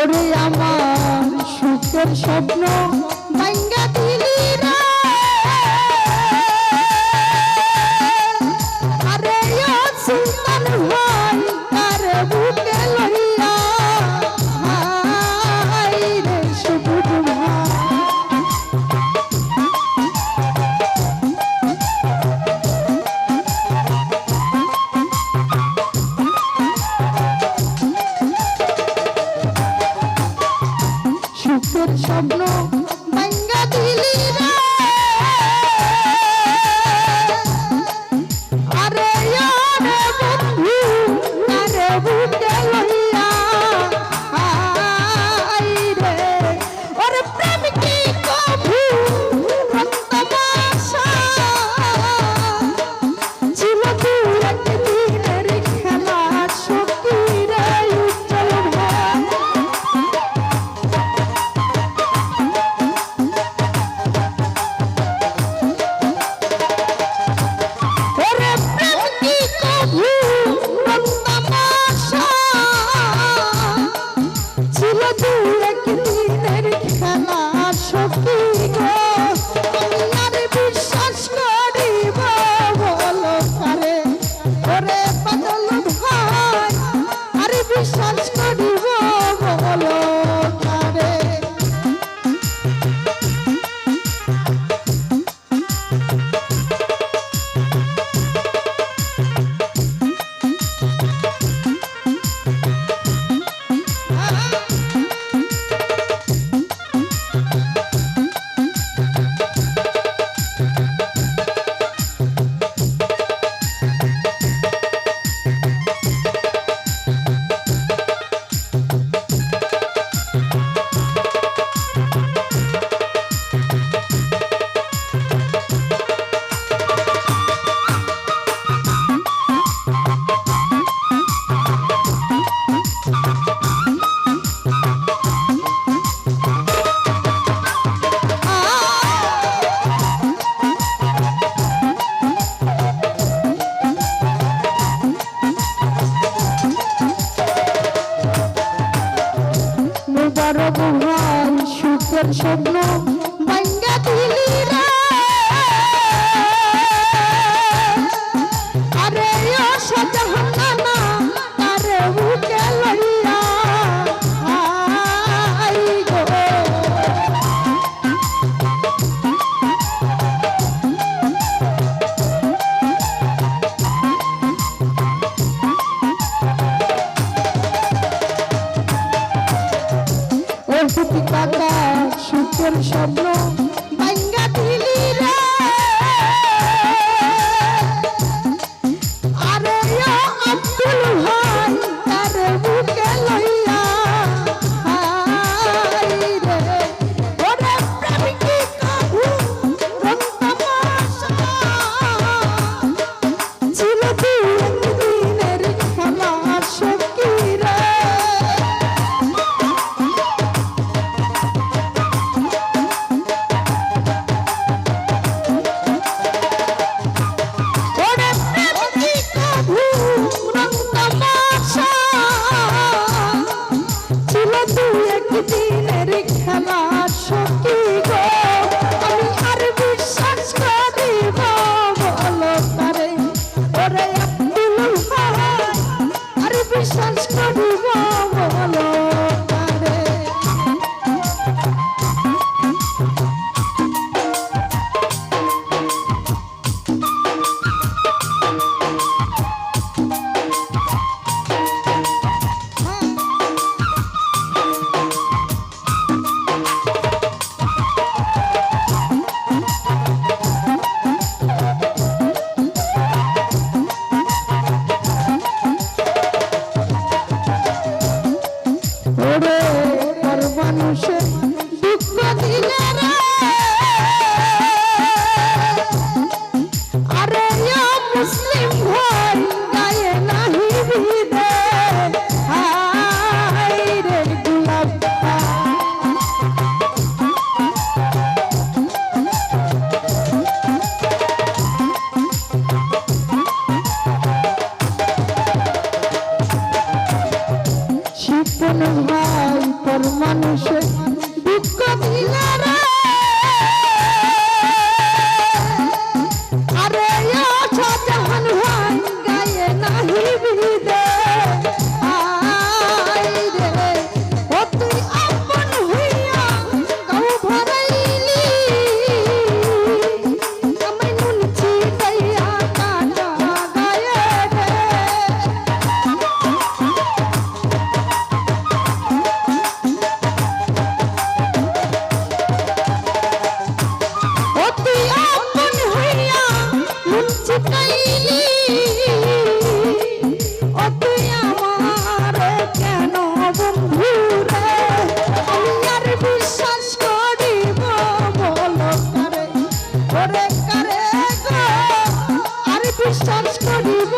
ওরে আমার সুখের স্বপ্ন ভাঙ্গা দিলি রে আরে ও সুলতান ভাই তার বুকে লইয়া হাই রে সবুজ ভাই সুখের স্বপ্ন ভাঙ্গা দিলি রে আরে ওরে বন্ধু আরে বুকে লইয়া হাই রে ওরে প্রেম কি কভু রক্তমাশা ছিল দু একদিনের খেলা সখী রে উজ্জ্বল ভাই বিশ্বাস করিব বলো তারে মুবারক ভাই সুখের স্বপ্ন ভাঙ্গা দিলি রে আরে ও সজহানা তার বুকে লইয়া হাই গো কাকা সুখের স্বপ্ন ভাঙ্গা দিলি রে আরে ও আব্দুল ভাই তার বুকে লইয়া হাই রে ওরে প্রেম কি কভু রক্তমাশা ছিল দু একদিনের খেলা সখী রে দিনের খেলা সখী গো আমি আর বিশ্বাস করিব বলো তারে ওরে আব্দুল ভাই আর বিশ্বাস করিব বলো তারে ওরে পর মানুষে দুঃখ দিলে রে আরে ও মুসলিম ভাই গায়ে নাহি বিদে হাই রে গোলাপ শিপন ভাই অন্তর মানুষে দুঃখ দিলে রে আরে জাহান ভাই গায়ে নাহি বিদে আই রে ও তুই আপন হইয়া গাও ভরাইলি আমায় নুন ছিটাইয়া কাটা গায়ে রে ও তুই আপন হইয়া নুন ছিটাইলি ও তুই আমার কেন বন্ধু রে আমি আর বিশ্বাস করিব বলো কারে ওরে কারে গো আর বিশ্বাস করিব